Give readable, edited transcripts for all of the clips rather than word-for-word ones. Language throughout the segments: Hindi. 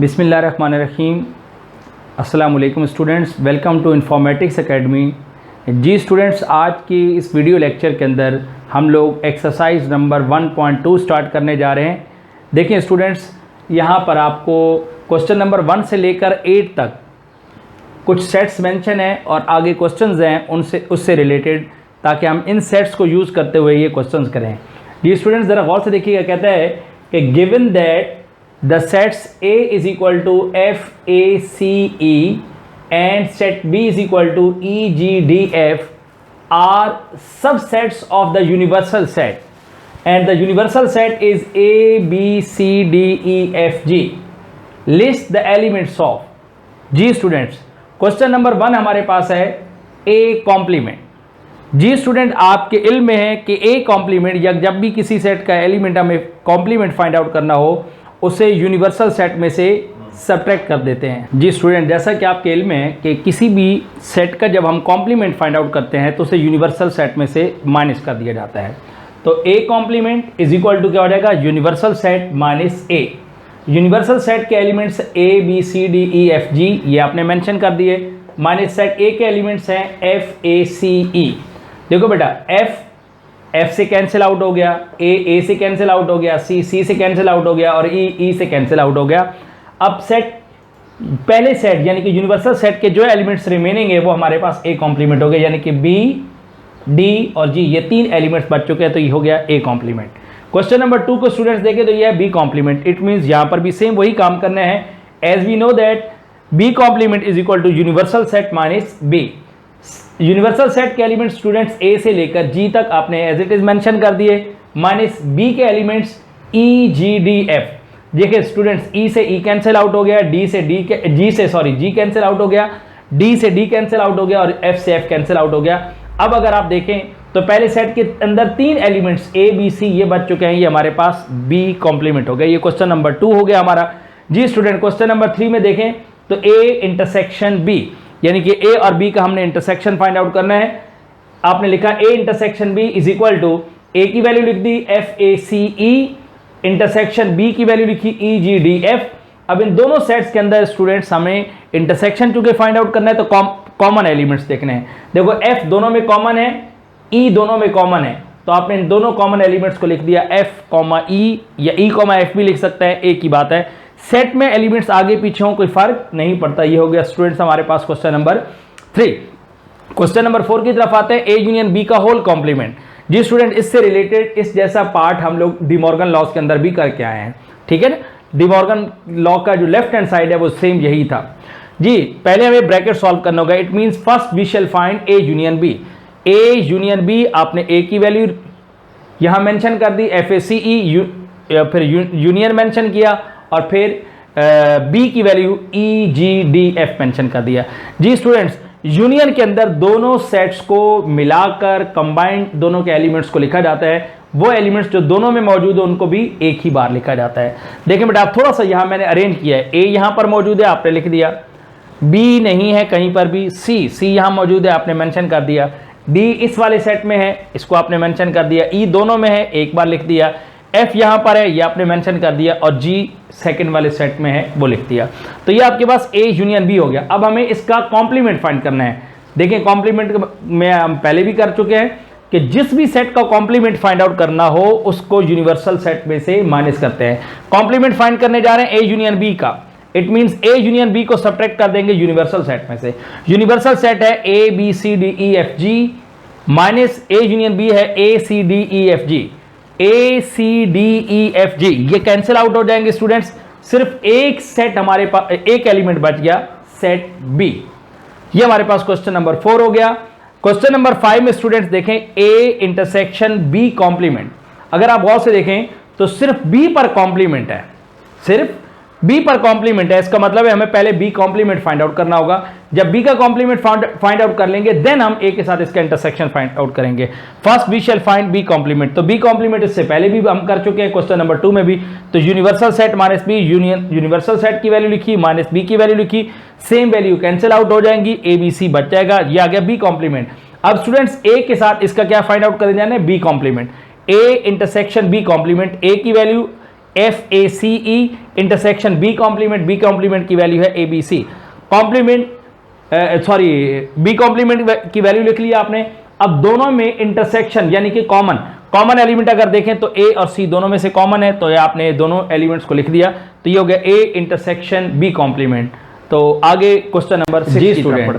बिस्मिल्लाहिर्रहमानिर्रहीम। अस्सलाम वालेकुम students, welcome to informatics academy. जी स्टूडेंट्स, आज की इस वीडियो लेक्चर के अंदर हम लोग एक्सरसाइज नंबर 1.2 स्टार्ट करने जा रहे हैं। देखिए स्टूडेंट्स, यहाँ पर आपको क्वेश्चन नंबर 1 से लेकर 8 तक कुछ सेट्स मेंशन हैं और आगे क्वेश्चंस हैं उससे रिलेटेड, ताकि हम इन सेट्स को यूज़ करते हुए ये क्वेश्चंस करें। जी स्टूडेंट्स, ज़रा गौर से देखिएगा। कहता है कि given that the sets A is equal to F A C E and set B is equal to E G D F are subsets of the universal set, and the universal set is A B C D E F G. List the elements of. जी स्टूडेंट्स, क्वेश्चन नंबर 1 हमारे पास है A कॉम्प्लीमेंट। जी स्टूडेंट, आपके इल्म में है कि A कॉम्प्लीमेंट या जब भी किसी सेट का एलिमेंट हमें कॉम्प्लीमेंट फाइंड आउट करना हो उसे यूनिवर्सल सेट में से सब्ट्रैक्ट कर देते हैं। जी स्टूडेंट, जैसा कि आपके इल्म में है कि किसी भी सेट का जब हम कॉम्प्लीमेंट फाइंड आउट करते हैं तो उसे यूनिवर्सल सेट में से माइनस कर दिया जाता है। तो A complement is equal to क्या हो जाएगा? Universal set minus A. Universal set के elements A B C D E F G, ये आपने मेंशन कर दिए। माइनस सेट ए के एलिमेंट्स हैं एफ ए सी ई। देखो बेटा, एफ से कैंसिल आउट हो गया, ए से कैंसिल आउट हो गया, सी से कैंसिल आउट हो गया और ई से कैंसिल आउट हो गया। अब सेट पहले सेट यानी कि यूनिवर्सल सेट के जो एलिमेंट्स रिमेनिंग है वो हमारे पास ए कॉम्प्लीमेंट हो गए, यानी कि बी डी और जी, ये 3 एलिमेंट्स बच चुके हैं, तो ये हो गया ए कॉम्प्लीमेंट। क्वेश्चन नंबर 2 को स्टूडेंट्स देखें तो ये है बी कॉम्प्लीमेंट। इट मीन्स यहाँ पर भी सेम वही काम करना है। As we know that B complement is equal to universal set minus B. Universal set के एलिमेंट्स स्टूडेंट्स ए से लेकर जी तक आपने एज इट इज मेंशन कर दिए, माइनस बी के एलिमेंट्स ई जी डी एफ। देखिए स्टूडेंट्स, ई से ई कैंसिल आउट हो गया, जी कैंसिल आउट हो गया, डी से डी कैंसिल आउट हो गया और एफ से एफ कैंसिल आउट हो गया। अब अगर आप देखें तो पहले सेट के अंदर 3 एलिमेंट्स ए बी सी ये बच चुके हैं, ये हमारे पास बी कॉम्प्लीमेंट हो गया। ये क्वेश्चन नंबर 2 हो गया हमारा। जी स्टूडेंट, क्वेश्चन नंबर 3 में देखें तो ए इंटरसेक्शन बी, यानी कि ए और बी का हमने इंटरसेक्शन फाइंड आउट करना है। आपने लिखा A intersection B is equal to A की वैल्यू लिख दी F A C E, intersection B की वैल्यू लिखी ई जी डी एफ। अब इन दोनों सेट्स के अंदर स्टूडेंट्स हमें इंटरसेक्शन चूंकि फाइंड आउट करना है तो कॉमन एलिमेंट्स देखने हैं। देखो एफ दोनों में कॉमन है, ई दोनों में कॉमन है, तो आपने इन दोनों कॉमन एलिमेंट्स को लिख दिया एफ कॉमा ई, या ई कॉमा एफ भी लिख सकता है, एक ही बात है। सेट में एलिमेंट्स आगे पीछे हो कोई फर्क नहीं पड़ता। ये हो गया स्टूडेंट्स हमारे पास क्वेश्चन नंबर 3। क्वेश्चन नंबर 4 की तरफ आते हैं, ए यूनियन बी का होल कॉम्प्लीमेंट। जी स्टूडेंट, इससे रिलेटेड इस जैसा पार्ट हम लोग डिमॉर्गन लॉज के अंदर भी करके आए हैं, ठीक है ना। डिमॉर्गन लॉ का जो लेफ्ट हैंड साइड है वो सेम यही था। जी पहले हमें ब्रैकेट सॉल्व करना होगा। It means first we shall find A union B. A union B, आपने ए की वैल्यू यहां मेंशन कर दी एफ ए सी ई, फिर यूनियन मेंशन किया और फिर बी की वैल्यू ई जी डी एफ मेंशन कर दिया। जी स्टूडेंट्स, यूनियन के अंदर दोनों सेट्स को मिलाकर कंबाइंड दोनों के एलिमेंट्स को लिखा जाता है। वो एलिमेंट्स जो दोनों में मौजूद है उनको भी एक ही बार लिखा जाता है। देखें बेटा, आप थोड़ा सा यहां मैंने अरेंज किया है। ए यहां पर मौजूद है, आपने लिख दिया। बी नहीं है कहीं पर भी। सी यहां मौजूद है, आपने मेंशन कर दिया। डी इस वाले सेट में है, इसको आपने मेंशन कर दिया। ई दोनों में है, एक बार लिख दिया। एफ यहां पर है, ये आपने मेंशन कर दिया और जी सेकंड वाले सेट में है, वो लिख दिया। तो ये आपके पास ए यूनियन बी हो गया। अब हमें इसका कॉम्प्लीमेंट फाइंड करना है। देखिए कॉम्प्लीमेंट में हम पहले भी कर चुके हैं कि जिस भी सेट का कॉम्प्लीमेंट फाइंड आउट करना हो उसको यूनिवर्सल सेट में से माइनस करते हैं। कॉम्प्लीमेंट फाइंड करने जा रहे हैं ए यूनियन बी का। It means A union B को सब्ट्रैक्ट कर देंगे यूनिवर्सल सेट में से। यूनिवर्सल सेट है A B C D E F G, minus A union B है A C D E F G. A C D E F G ये कैंसिल आउट हो जाएंगे स्टूडेंट्स। सिर्फ एक सेट हमारे पास, एक एलिमेंट बच गया, सेट बी। ये हमारे पास क्वेश्चन नंबर 4 हो गया। क्वेश्चन नंबर 5 में स्टूडेंट्स देखें ए इंटरसेक्शन बी कॉम्प्लीमेंट। अगर आप गौर से देखें तो सिर्फ बी पर कॉम्प्लीमेंट है, सिर्फ बी पर कॉम्प्लीमेंट है। इसका मतलब है हमें पहले बी कॉम्प्लीमेंट फाइंड आउट करना होगा। जब बी का कॉम्प्लीमेंट फाइंड आउट कर लेंगे देन हम ए के साथ इसका इंटरसेक्शन फाइंड आउट करेंगे। First we shall find B complement. तो बी कॉम्प्लीमेंट इससे पहले भी हम कर चुके हैं क्वेश्चन नंबर 2 में भी। तो universal set minus B, universal set की वैल्यू लिखी माइनस बी की वैल्यू लिखी, सेम वैल्यू कैंसिल आउट हो जाएंगी, ए बी सी बच जाएगा। ये आ गया बी कॉम्प्लीमेंट। अब स्टूडेंट्स ए के साथ इसका क्या फाइंड आउट करने जाना है? B complement. A intersection B complement. A की value FACE intersection B complement की वैल्यू है ABC। कॉम्प्लीमेंट B कॉम्प्लीमेंट की वैल्यू लिख लिया आपने। अब दोनों में इंटरसेक्शन यानी कि कॉमन एलिमेंट अगर देखें तो A और C दोनों में से कॉमन है, तो ये आपने दोनों एलिमेंट्स को लिख दिया, तो ये हो गया A इंटरसेक्शन B कॉम्प्लीमेंट। तो आगे question number 6 student,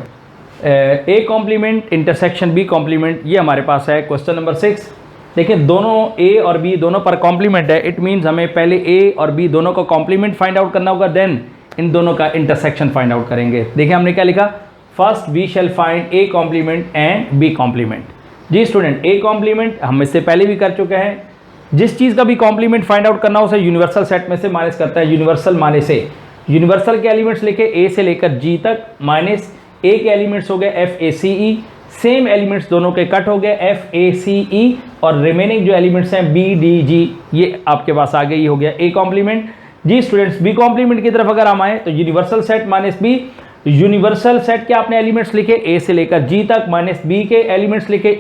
A complement intersection B complement, ये हमारे पास है क्वेश्चन नंबर 6। देखिए दोनों A और B दोनों पर कॉम्प्लीमेंट है, इट मीन्स हमें पहले A और B दोनों का कॉम्प्लीमेंट फाइंड आउट करना होगा, देन इन दोनों का इंटरसेक्शन फाइंड आउट करेंगे। देखिए हमने क्या लिखा, first we shall find A complement and B complement. जी स्टूडेंट, A कॉम्प्लीमेंट हम इससे पहले भी कर चुके हैं। जिस चीज़ का भी कॉम्प्लीमेंट फाइंड आउट करना हो उसे यूनिवर्सल सेट में से माइनस करता है। यूनिवर्सल माने से यूनिवर्सल के एलिमेंट्स लेके A से लेकर G तक, माइनस A के एलिमेंट्स हो गए FACE, सेम एलिमेंट्स दोनों के कट हो गए FACE, और रिमेनिंग जो एलिमेंट्स हैं BDG, ये आपके पास आ गए, ये हो गया A कॉम्प्लीमेंट। जी स्टूडेंट्स, B कॉम्प्लीमेंट की तरफ अगर हम आए तो universal set minus B, universal set के आपने एलिमेंट्स लिखे A से लेकर G तक, माइनस B के एलिमेंट्स लिखे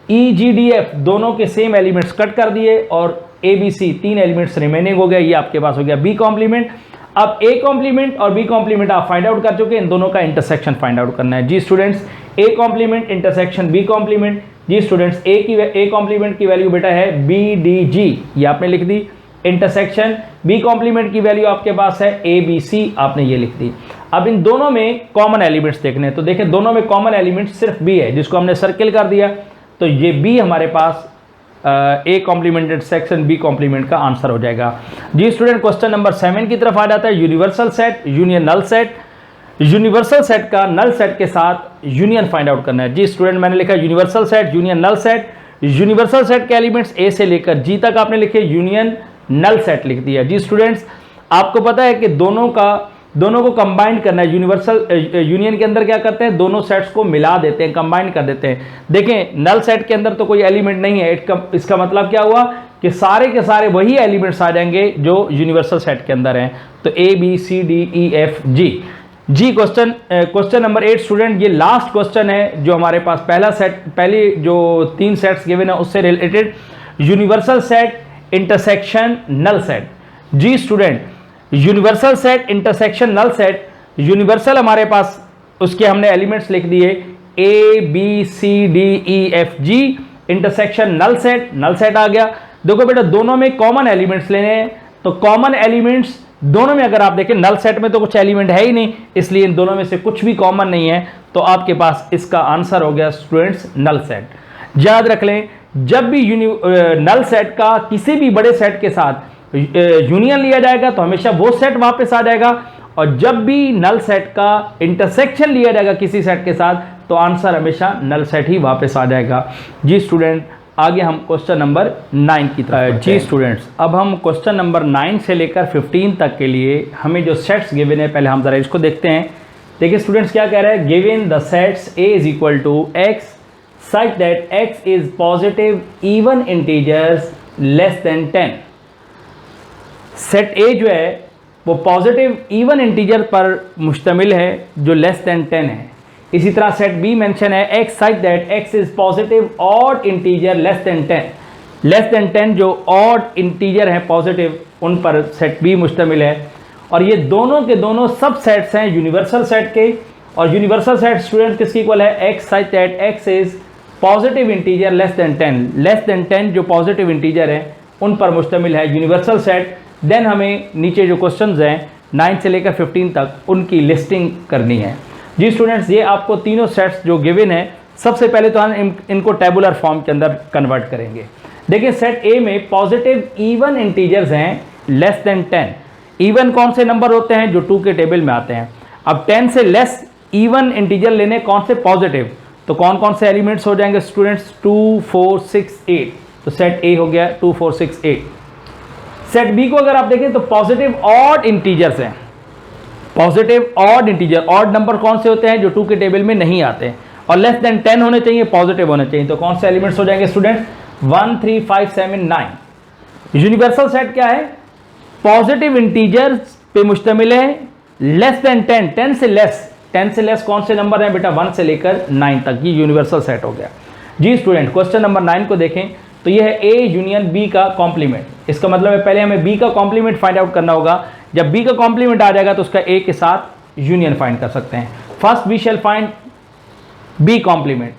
EGDF दोनों के सेम एलिमेंट्स कट कर दिए, और ABC तीन एलिमेंट्स रिमेनिंग हो गए, ये आपके पास हो गया B कॉम्प्लीमेंट। अब A कॉम्प्लीमेंट और B कॉम्प्लीमेंट आप फाइंड आउट कर चुके हैं, इन दोनों का इंटरसेक्शन फाइंड आउट करना है। जी students, A complement intersection B complement. जी स्टूडेंट्स, A कॉम्प्लीमेंट की वैल्यू बेटा है BDG, ये आपने लिख दी। इंटरसेक्शन B कॉम्प्लीमेंट की वैल्यू आपके पास है ABC, आपने ये लिख दी। अब इन दोनों में कॉमन एलिमेंट्स देखने हैं, तो देखें दोनों में कॉमन एलिमेंट सिर्फ B है, जिसको हमने सर्किल कर दिया, तो ये B हमारे पास A complement intersection B complement का आंसर हो जाएगा। जी स्टूडेंट, क्वेश्चन नंबर 7 की तरफ आ जाता है, universal set union null set. Universal set का नल सेट के साथ यूनियन फाइंड आउट करना है। जी स्टूडेंट, मैंने लिखा universal set union null set. Universal set के एलिमेंट्स A से लेकर G तक आपने लिखे, यूनियन नल सेट लिख दिया। जी स्टूडेंट्स, आपको पता है कि दोनों को कंबाइन करना है। यूनिवर्सल यूनियन के अंदर क्या करते हैं, दोनों सेट्स को मिला देते हैं, कंबाइन कर देते हैं। देखें नल सेट के अंदर तो कोई एलिमेंट नहीं है, इसका मतलब क्या हुआ कि सारे के सारे वही एलिमेंट्स आ जाएंगे जो यूनिवर्सल सेट के अंदर हैं, तो ABCDEFG। जी क्वेश्चन नंबर 8 स्टूडेंट, ये लास्ट क्वेश्चन है जो हमारे पास पहले जो 3 सेट्स गिवन है उससे related, universal set intersection null set. जी student, universal set intersection null set, universal हमारे पास उसके हमने एलिमेंट्स लिख दिए ABCDEFG, इंटरसेक्शन नल सेट आ गया। देखो बेटा दोनों में कॉमन एलिमेंट्स लेने हैं, तो कॉमन एलिमेंट्स दोनों में अगर आप देखें, नल सेट में तो कुछ एलिमेंट है ही नहीं, इसलिए इन दोनों में से कुछ भी कॉमन नहीं है, तो आपके पास इसका आंसर हो गया स्टूडेंट्स नल सेट। याद रख लें, जब भी नल सेट का किसी भी बड़े सेट के साथ यूनियन लिया जाएगा तो हमेशा वो सेट वापस आ जाएगा, और जब भी नल सेट का इंटरसेक्शन लिया जाएगा किसी सेट के साथ तो आंसर हमेशा नल सेट ही वापस आ जाएगा। जी स्टूडेंट, आगे हम क्वेश्चन नंबर 9 की तरफ। जी स्टूडेंट्स, अब हम क्वेश्चन नंबर 9 से लेकर 15 तक के लिए हमें जो सेट्स गिवन है, पहले हम जरा इसको देखते हैं। देखिए स्टूडेंट्स क्या कह रहा है, given the sets A is equal to X such that X is positive even integers less than 10। Set A जो है वो पॉजिटिव इवन इंटीजर पर मुश्तमिल है जो लेस देन 10 है। इसी तरह सेट B मेंशन है X such that X is positive odd integer less than 10। Less than 10 जो ऑड इंटीजर हैं पॉजिटिव, उन पर सेट B मुश्तमिल है, और ये दोनों के दोनों सब सेट्स हैं यूनिवर्सल सेट के। और यूनिवर्सल सेट स्टूडेंट किसकी इक्वल है, X such that X is positive integer less than 10। Less than 10 जो पॉजिटिव इंटीजर हैं उन पर मुश्तमिल है यूनिवर्सल सेट। देन हमें नीचे जो क्वेश्चंस हैं 9 से लेकर 15 तक उनकी लिस्टिंग करनी है। जी स्टूडेंट्स, ये आपको तीनों सेट्स जो गिवन है, सबसे पहले तो हम इनको टेबुलर फॉर्म के अंदर कन्वर्ट करेंगे। देखिए सेट A में पॉजिटिव इवन इंटीजर्स हैं लेस देन 10। इवन कौन से नंबर होते हैं, जो 2 के टेबल में आते हैं। अब 10 से लेस इवन इंटीजर लेने कौन से, पॉजिटिव, तो कौन कौन से एलिमेंट्स हो जाएंगे स्टूडेंट्स, 2 4 6 8। तो सेट A हो गया 2 4 6 8। सेट B को अगर आप देखें तो पॉजिटिव ऑड इंटीजर्स हैं। Positive odd integer, odd number कौन से होते हैं, जो 2 के टेबल में नहीं आते, और लेस देन 10 होने चाहिए, पॉजिटिव होने चाहिए। तो कौन से एलिमेंट्स हो जाएंगे स्टूडेंट्स, 1 3 5 7 9। यूनिवर्सल सेट क्या है, पॉजिटिव इंटीजर्स पे मुश्तमिल है, लेस देन 10, 10 से लेस। 10 से लेस कौन से नंबर हैं बेटा, 1 से लेकर 9 तक, ये यूनिवर्सल सेट हो गया। जी स्टूडेंट, क्वेश्चन नंबर 9 को देखें तो ये है ए यूनियन बी का कॉम्प्लीमेंट। इसका मतलब है पहले हमें बी का कॉम्प्लीमेंट फाइंड आउट करना होगा। जब बी का कॉम्प्लीमेंट आ जाएगा तो उसका ए के साथ यूनियन फाइंड कर सकते हैं। First we shall find B complement.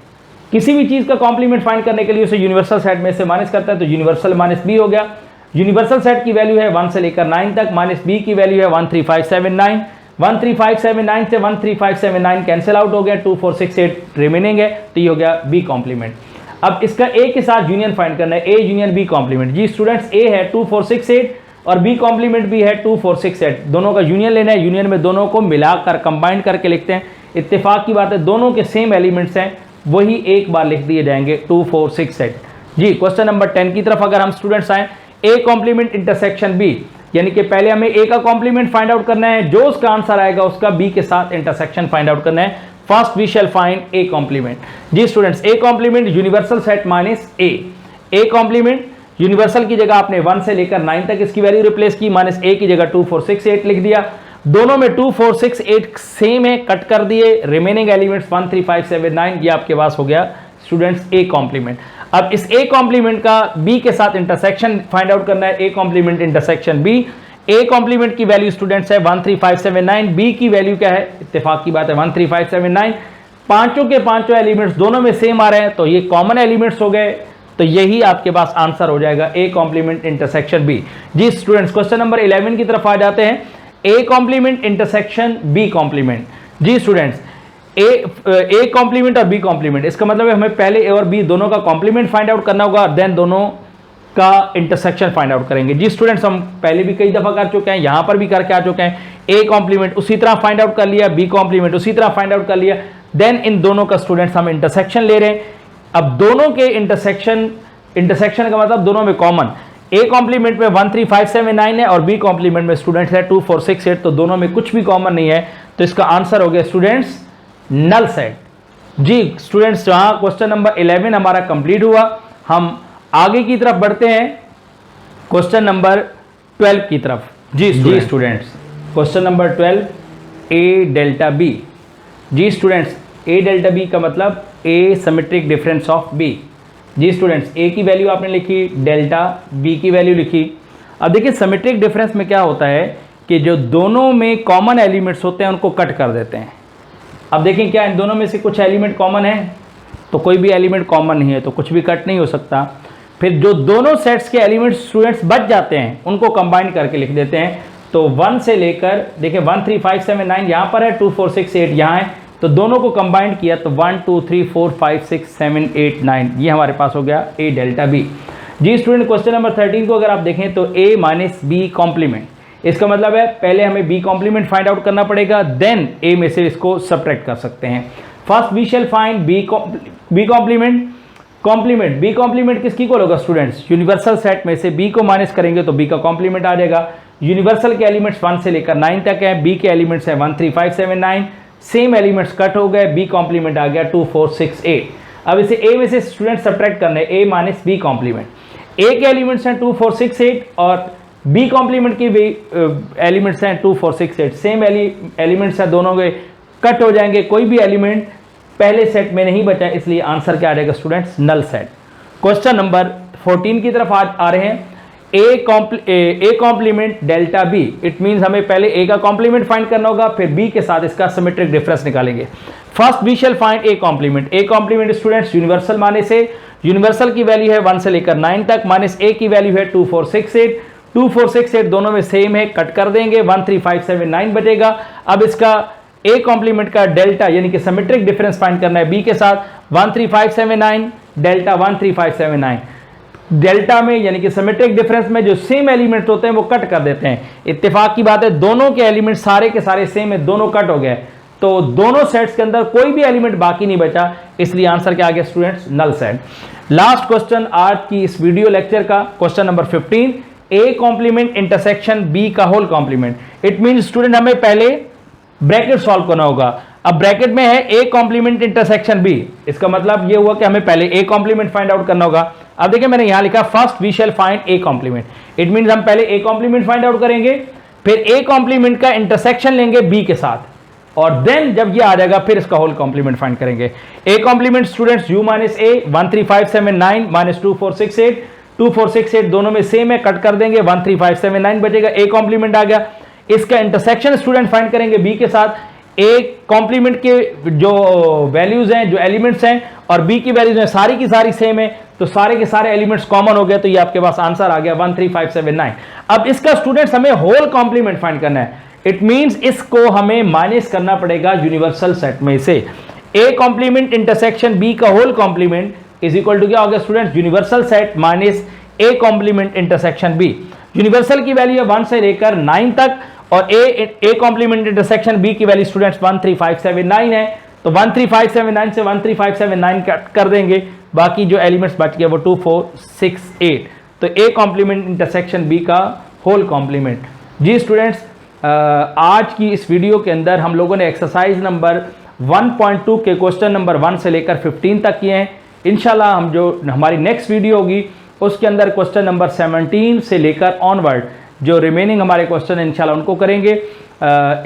किसी भी चीज का कॉम्प्लीमेंट फाइंड करने के लिए उसे यूनिवर्सल सेट में से माइनस करता है, तो यूनिवर्सल माइनस बी हो गया। यूनिवर्सल सेट की वैल्यू है 1 से लेकर 9 तक, माइनस बी की वैल्यू है 13579। 13579 से 13579 कैंसिल आउट हो गया, 2468 रिमेनिंग है, तो ये हो गया बी कॉम्प्लीमेंट। अब इसका ए के साथ यूनियन फाइंड करना है, ए यूनियन बी कॉम्प्लीमेंट। जी स्टूडेंट्स, ए है 2468 और बी कॉम्प्लीमेंट भी है 2468, दोनों का यूनियन लेना है। यूनियन में दोनों को मिलाकर कंबाइन करके लिखते हैं। इत्तेफाक की बात है दोनों के सेम एलिमेंट्स हैं, वही एक बार लिख दिए जाएंगे 2468। जी क्वेश्चन नंबर 10 की तरफ अगर हम स्टूडेंट्स आए, ए कॉम्प्लीमेंट इंटरसेक्शन बी, यानी कि पहले हमें ए का कॉम्प्लीमेंट फाइंड आउट करना है, जो उसका आंसर आएगा उसका बी के साथ इंटरसेक्शन फाइंड आउट करना है। First we shall find A complement. जी students, A complement universal set minus A complement universal की जगह आपने 1 से लेकर 9 तक इसकी वैल्यू रिप्लेस की, माइनस ए की जगह 2468 लिख दिया। दोनों में 2468 सेम है, कट कर दिए, रिमेनिंग एलिमेंट्स 13579, ये आपके पास हो गया स्टूडेंट्स ए कॉम्प्लीमेंट। अब इस ए कॉम्प्लीमेंट का बी के साथ इंटरसेक्शन फाइंड आउट करना है, A complement intersection B. A complement की वैल्यू स्टूडेंट्स है 13579, बी की वैल्यू क्या है, इत्तेफाक की बात है 13579। पांचों के पांचों एलिमेंट्स दोनों में सेम आ रहे हैं, तो ये कॉमन एलिमेंट्स हो गए, तो यही आपके पास आंसर हो जाएगा ए कॉम्प्लीमेंट इंटरसेक्शन बी। जी स्टूडेंट्स, क्वेश्चन नंबर 11 की तरफ आ जाते हैं, A complement intersection B complement. जी स्टूडेंट्स, ए कॉम्प्लीमेंट और बी कॉम्प्लीमेंट, इसका मतलब है हमें पहले ए और बी दोनों का कॉम्प्लीमेंट फाइंड आउट करना होगा, देन दोनों का इंटरसेक्शन फाइंड आउट करेंगे। जी स्टूडेंट्स, हम पहले भी कई दफा कर चुके हैं, यहां पर भी करके आ चुके हैं। ए कॉम्प्लीमेंट उसी तरह फाइंड आउट कर लिया, बी कॉम्प्लीमेंट उसी तरह फाइंड आउट कर लिया, देन इन दोनों का स्टूडेंट्स हम इंटरसेक्शन ले रहे हैं। अब दोनों के इंटरसेक्शन का मतलब दोनों में कॉमन, ए कॉम्प्लीमेंट में 13579 है और बी कॉम्प्लीमेंट में स्टूडेंट्स है 2468, तो दोनों में कुछ भी कॉमन नहीं है, तो इसका आंसर हो गया स्टूडेंट्स नल सेट। जी स्टूडेंट्स, जहां क्वेश्चन नंबर 11 हमारा कंप्लीट हुआ, हम आगे की तरफ बढ़ते हैं क्वेश्चन नंबर 12 की तरफ। जी students, question number 12 A delta B. जी स्टूडेंट्स, ए डेल्टा बी का मतलब A symmetric difference of B. जी स्टूडेंट्स, ए की वैल्यू आपने लिखी, डेल्टा बी की वैल्यू लिखी। अब देखिए सिमेट्रिक डिफरेंस में क्या होता है कि जो दोनों में कॉमन एलिमेंट्स होते हैं उनको कट कर देते हैं। अब देखें क्या इन दोनों में से कुछ एलिमेंट कॉमन है, तो कोई भी एलिमेंट कॉमन नहीं है, तो कुछ भी कट नहीं हो सकता। फिर जो दोनों सेट्स के एलिमेंट्स स्टूडेंट्स बच जाते हैं उनको कंबाइन करके लिख देते हैं। तो 1 से लेकर देखिए 13579 यहाँ पर है, 2468 यहाँ है, तो दोनों को कंबाइन किया तो 1 2 3 4 5 6 7 8 9, ये हमारे पास हो गया ए डेल्टा बी। जी स्टूडेंट, क्वेश्चन नंबर 13 को अगर आप देखें तो ए माइनस बी कॉम्प्लीमेंट, इसका मतलब है पहले हमें बी कॉम्प्लीमेंट फाइंड आउट करना पड़ेगा, देन ए में से इसको सब्ट्रैक्ट कर सकते हैं। First we shall find B complement. B complement किसकी को होगा स्टूडेंट्स, यूनिवर्सल सेट में से बी को माइनस करेंगे तो बी का कॉम्प्लीमेंट आ जाएगा। यूनिवर्सल के एलिमेंट्स 1 से लेकर 9 तक है, बी के एलिमेंट्स हैं 13579, सेम एलिमेंट्स कट हो गए, बी कॉम्प्लीमेंट आ गया 2468। अब इसे ए में से स्टूडेंट सब्ट्रैक्ट करने, ए माइनस बी कॉम्प्लीमेंट। ए के एलिमेंट्स हैं 2468 और बी कॉम्प्लीमेंट की भी एलिमेंट्स हैं 2468, सेम एलिमेंट्स हैं, दोनों के कट हो जाएंगे, कोई भी एलिमेंट पहले सेट में नहीं बचा, इसलिए आंसर क्या आ जाएगा students null set. Question number 14 की तरफ आ रहे हैं, A complement delta B. It means हमें पहले ए का कॉम्प्लीमेंट फाइंड करना होगा, फिर बी के साथ इसका सिमेट्रिक डिफरेंस निकालेंगे। First we shall find A complement. A complement students universal माने से, यूनिवर्सल की वैल्यू है 1 से लेकर 9 तक, माइनस ए की वैल्यू है 2468। 2468 दोनों में सेम है, कट कर देंगे, 13579 बचेगा। अब इसका ए कॉम्प्लीमेंट का डेल्टा यानी कि सिमेट्रिक डिफरेंस फाइंड करना है बी के साथ, 13579 डेल्टा 13579। डेल्टा में यानी कि सिमेट्रिक डिफरेंस में जो सेम एलिमेंट्स होते हैं वो कट कर देते हैं। इत्तेफाक की बात है दोनों के एलिमेंट सारे के सारे सेम है, दोनों कट हो गए, तो दोनों सेट्स के अंदर कोई भी एलिमेंट बाकी नहीं बचा, इसलिए आंसर क्या आ गया students null set. Last question आज की इस वीडियो लेक्चर का, question number 15 A complement intersection B का whole complement. It mean student हमें पहले ब्रैकेट सॉल्व करना होगा। अब ब्रैकेट में है ए कॉम्प्लीमेंट इंटरसेक्शन बी, इसका मतलब ये हुआ कि हमें पहले ए कॉम्प्लीमेंट फाइंड आउट करना होगा। अब देखिए मैंने यहां लिखा first we shall find A complement. It means हम पहले ए कॉम्प्लीमेंट फाइंड आउट करेंगे, फिर ए कॉम्प्लीमेंट का इंटरसेक्शन लेंगे बी के साथ, और देन जब ये आ जाएगा फिर इसका होल कॉम्प्लीमेंट फाइंड करेंगे। A complement students u minus A 13579 minus 2468, 2468 दोनों में सेम है, कट कर देंगे 13579 बचेगा, ए कॉम्प्लीमेंट आ गया। इसका इंटरसेक्शन स्टूडेंट फाइंड करेंगे बी के साथ। ए कॉम्प्लीमेंट के जो वैल्यूज हैं, जो एलिमेंट्स हैं और बी की वैल्यूज हैं सारी की सारी सेम है, तो सारे के सारे एलिमेंट्स कॉमन हो गए, तो ये आपके पास आंसर आ गया 13579। अब इसका स्टूडेंट्स हमें होल कॉम्प्लीमेंट फाइंड करना है। इट मींस इसको हमें माइनस करना पड़ेगा यूनिवर्सल सेट में से। ए कॉम्प्लीमेंट इंटरसेक्शन बी का whole complement is equal to क्या हो गया students, universal set minus A complement intersection B. Universal की वैल्यू है 1 से लेकर 9 तक और ए कॉम्प्लीमेंट इंटरसेक्शन बी की वैल्यू स्टूडेंट्स 13579 है, तो 13579 से 13579 कट कर देंगे, बाकी जो एलिमेंट्स बच गए वो 2468, तो ए कॉम्प्लीमेंट इंटरसेक्शन बी का होल कॉम्प्लीमेंट। जी स्टूडेंट्स, आज की इस वीडियो के अंदर हम लोगों ने एक्सरसाइज नंबर 1.2 के क्वेश्चन नंबर 1 से लेकर 15 तक किए हैं। इंशाल्लाह हम जो हमारी नेक्स्ट वीडियो होगी उसके अंदर क्वेश्चन नंबर 17 से लेकर ऑनवर्ड जो रिमेनिंग हमारे क्वेश्चन इंशाल्लाह उनको करेंगे।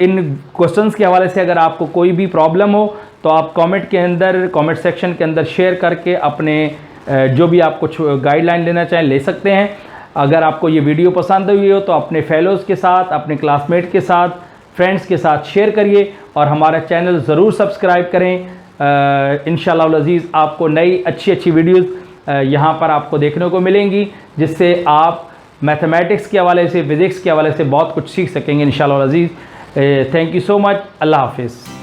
इन क्वेश्चंस के हवाले से अगर आपको कोई भी प्रॉब्लम हो तो आप कमेंट सेक्शन के अंदर शेयर करके अपने जो भी आप कुछ गाइडलाइन लेना चाहें ले सकते हैं। अगर आपको ये वीडियो पसंद हुई हो तो अपने फेलोज़ के साथ, अपने क्लासमेट के साथ, फ्रेंड्स के साथ शेयर करिए और हमारा चैनल ज़रूर सब्सक्राइब करें। इंशाअल्लाह अज़ीज़ आपको नई अच्छी वीडियोज़ यहाँ पर आपको देखने को मिलेंगी, जिससे आप मैथमेटिक्स के हवाले से, फिज़िक्स के हवाले से बहुत कुछ सीख सकेंगे इंशाअल्लाह अज़ीज़। Thank you so much. अल्लाह हाफिज़।